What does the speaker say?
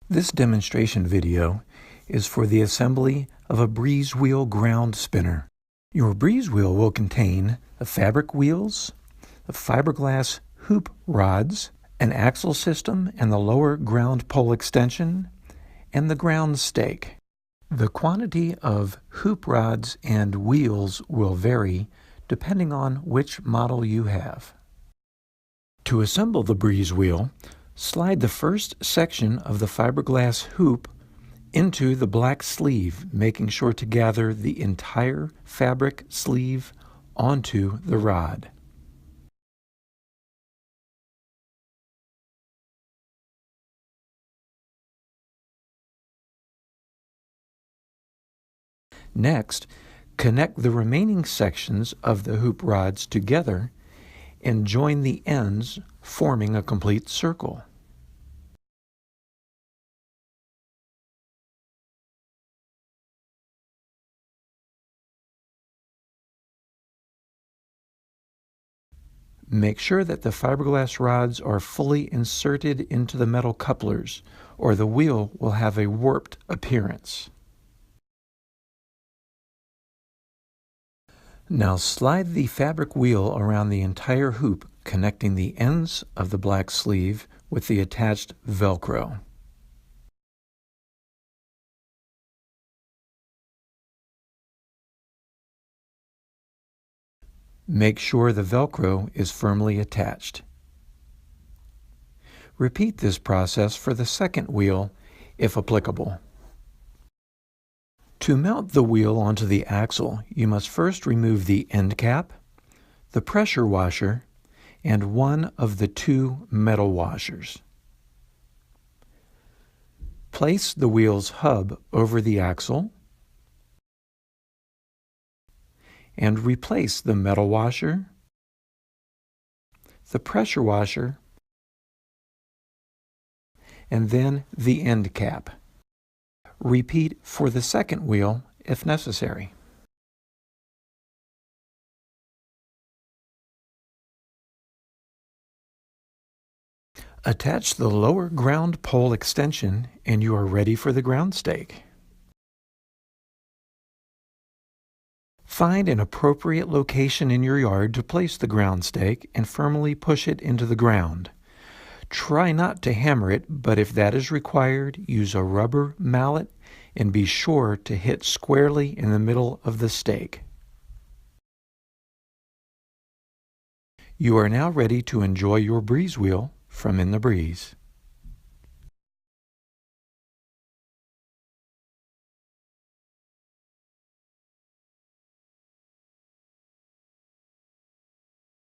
This demonstration video is for the assembly of a breeze wheel ground spinner. Your breeze wheel will contain the fabric wheels, the fiberglass hoop rods, an axle system and the lower ground pole extension, and the ground stake. The quantity of hoop rods and wheels will vary depending on which model you have. To assemble the breeze wheel, slide the first section of the fiberglass hoop into the black sleeve, making sure to gather the entire fabric sleeve onto the rod. Next, connect the remaining sections of the hoop rods together and join the ends, forming a complete circle. Make sure that the fiberglass rods are fully inserted into the metal couplers, or the wheel will have a warped appearance. Now slide the fabric wheel around the entire hoop, connecting the ends of the black sleeve with the attached Velcro. Make sure the Velcro is firmly attached. Repeat this process for the second wheel, if applicable. To mount the wheel onto the axle, you must first remove the end cap, the pressure washer, and one of the two metal washers. Place the wheel's hub over the axle and replace the metal washer, the pressure washer, and then the end cap. Repeat for the second wheel if necessary. Attach the lower ground pole extension and you are ready for the ground stake. Find an appropriate location in your yard to place the ground stake and firmly push it into the ground. Try not to hammer it, but if that is required, use a rubber mallet and be sure to hit squarely in the middle of the stake. You are now ready to enjoy your breeze wheel from In the Breeze.